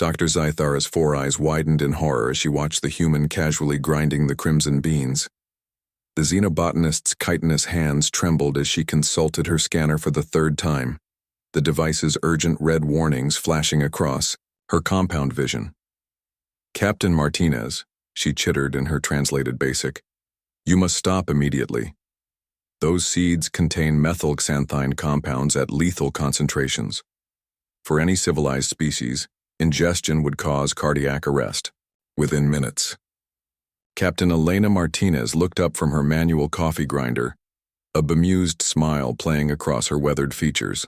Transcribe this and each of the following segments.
Dr. Zythara's four eyes widened in horror as she watched the human casually grinding the crimson beans. The xenobotanist's chitinous hands trembled as she consulted her scanner for the third time, the device's urgent red warnings flashing across her compound vision. "Captain Martinez," she chittered in her translated basic, "you must stop immediately. Those seeds contain methylxanthine compounds at lethal concentrations. For any civilized species, ingestion would cause cardiac arrest within minutes." Captain Elena Martinez looked up from her manual coffee grinder, a bemused smile playing across her weathered features.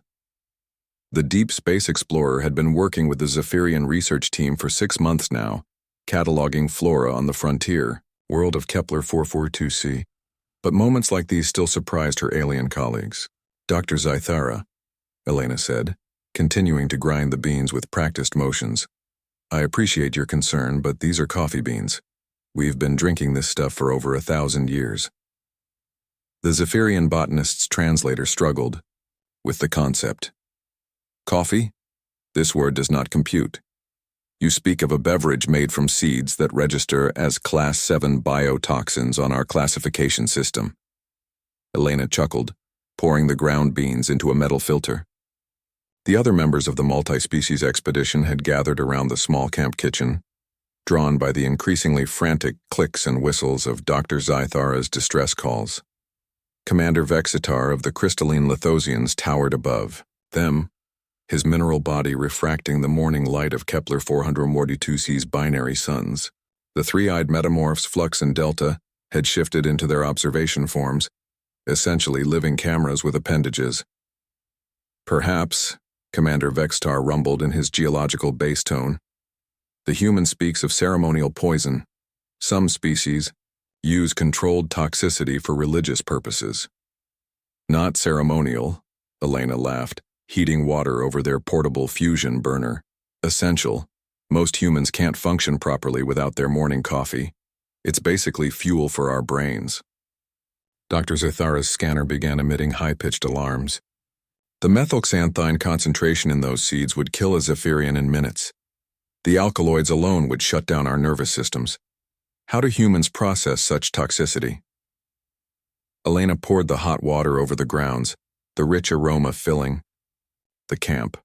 The Deep Space Explorer had been working with the Zephyrian research team for 6 months now, cataloging flora on the frontier, world of Kepler 442c. But moments like these still surprised her alien colleagues. "Dr. Zythara," Elena said, continuing to grind the beans with practiced motions. "I appreciate your concern, but these are coffee beans. We've been drinking this stuff for over 1,000 years." The Zephyrian botanist's translator struggled with the concept. "Coffee? This word does not compute. You speak of a beverage made from seeds that register as Class 7 biotoxins on our classification system." Elena chuckled, pouring the ground beans into a metal filter. The other members of the multi-species expedition had gathered around the small camp kitchen, drawn by the increasingly frantic clicks and whistles of Dr. Zythara's distress calls. Commander Vexitar of the crystalline Lithosians towered above them, his mineral body refracting the morning light of Kepler 442c's binary suns. The three-eyed metamorphs Flux and Delta had shifted into their observation forms, essentially living cameras with appendages. "Perhaps," Commander Vexitar rumbled in his geological bass tone, "the human speaks of ceremonial poison. Some species use controlled toxicity for religious purposes." "Not ceremonial," Elena laughed, heating water over their portable fusion burner. "Essential. Most humans can't function properly without their morning coffee. It's basically fuel for our brains." Dr. Zythara's scanner began emitting high-pitched alarms. The methylxanthine concentration in those seeds would kill a Zephyrian in minutes. The alkaloids alone would shut down our nervous systems. How do humans process such toxicity? Elena poured the hot water over the grounds, the rich aroma filling the camp.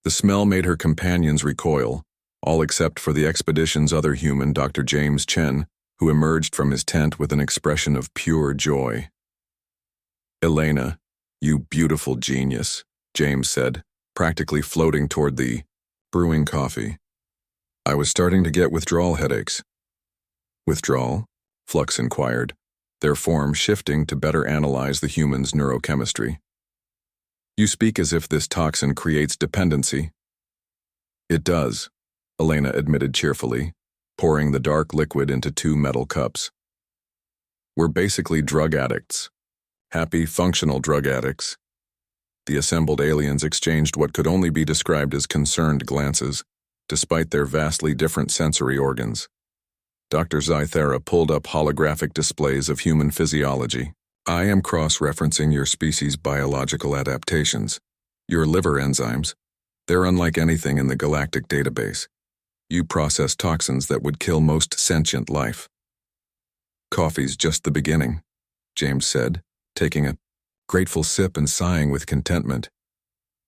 The smell made her companions recoil, all except for the expedition's other human, Dr. James Chen, who emerged from his tent with an expression of pure joy. "Elena, you beautiful genius," James said, practically floating toward the brewing coffee. "I was starting to get withdrawal headaches." "Withdrawal?" Flux inquired, their form shifting to better analyze the human's neurochemistry. "You speak as if this toxin creates dependency." "It does," Elena admitted cheerfully, pouring the dark liquid into 2 metal cups. "We're basically drug addicts. Happy, functional drug addicts." The assembled aliens exchanged what could only be described as concerned glances, despite their vastly different sensory organs. Dr. Zythara pulled up holographic displays of human physiology. "I am cross-referencing your species' biological adaptations. Your liver enzymes, they're unlike anything in the galactic database. You process toxins that would kill most sentient life." "Coffee's just the beginning," James said, taking a grateful sip and sighing with contentment.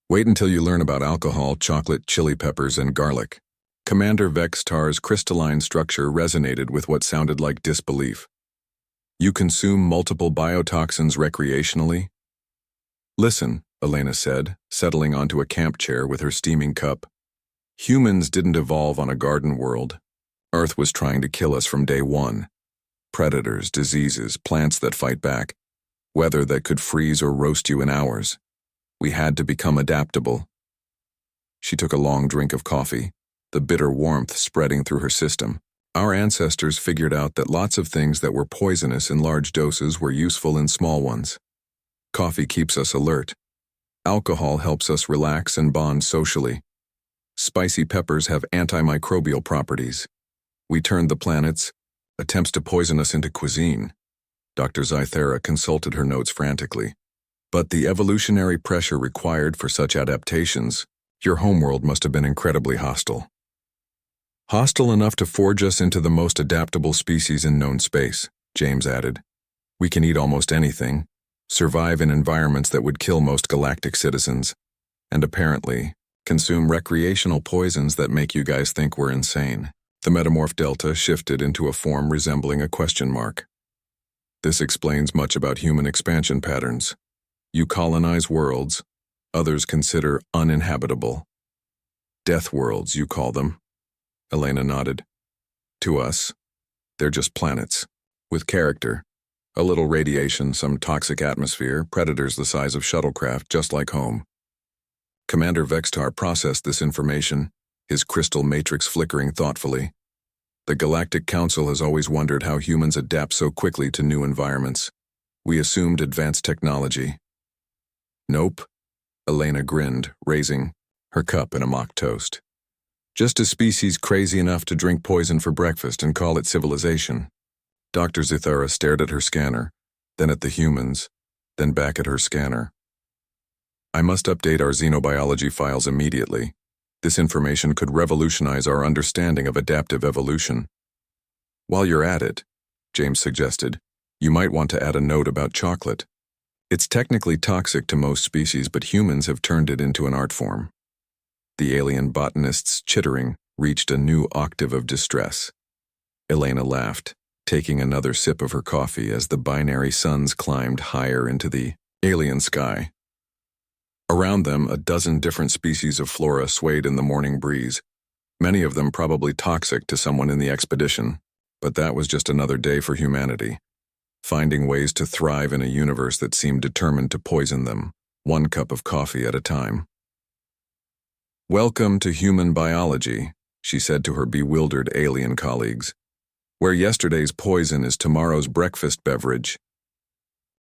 "Wait until you learn about alcohol, chocolate, chili peppers, and garlic." Commander Vexitar's crystalline structure resonated with what sounded like disbelief. "You consume multiple biotoxins recreationally?" "Listen," Elena said, settling onto a camp chair with her steaming cup. "Humans didn't evolve on a garden world. Earth was trying to kill us from day one. Predators, diseases, plants that fight back, weather that could freeze or roast you in hours. We had to become adaptable." She took a long drink of coffee, the bitter warmth spreading through her system. "Our ancestors figured out that lots of things that were poisonous in large doses were useful in small ones. Coffee keeps us alert. Alcohol helps us relax and bond socially. Spicy peppers have antimicrobial properties. We turned the planet's attempts to poison us into cuisine." Dr. Zythara consulted her notes frantically. "But the evolutionary pressure required for such adaptations Your homeworld must have been incredibly hostile. Hostile enough to forge us into the most adaptable species in known space, James added. We can eat almost anything, survive in environments that would kill most galactic citizens, and apparently, consume recreational poisons that make you guys think we're insane. The metamorph delta shifted into a form resembling a question mark. This explains much about human expansion patterns. You colonize worlds, others consider uninhabitable. Death worlds, you call them. Elena nodded. To us, they're just planets, with character. A little radiation, some toxic atmosphere, predators the size of shuttlecraft, just like home. Commander Vextar processed this information, his crystal matrix flickering thoughtfully. The Galactic Council has always wondered how humans adapt so quickly to new environments. We assumed advanced technology. Nope, Elena grinned, raising her cup in a mock toast. Just a species crazy enough to drink poison for breakfast and call it civilization. Dr. Zithara stared at her scanner, then at the humans, then back at her scanner. I must update our xenobiology files immediately. This information could revolutionize our understanding of adaptive evolution. While you're at it, James suggested, you might want to add a note about chocolate. It's technically toxic to most species, but humans have turned it into an art form. The alien botanist's chittering reached a new octave of distress. Elena laughed, taking another sip of her coffee as the binary suns climbed higher into the alien sky. Around them, a dozen different species of flora swayed in the morning breeze, many of them probably toxic to someone in the expedition, but that was just another day for humanity, finding ways to thrive in a universe that seemed determined to poison them, one cup of coffee at a time. Welcome to human biology, she said to her bewildered alien colleagues, where yesterday's poison is tomorrow's breakfast beverage.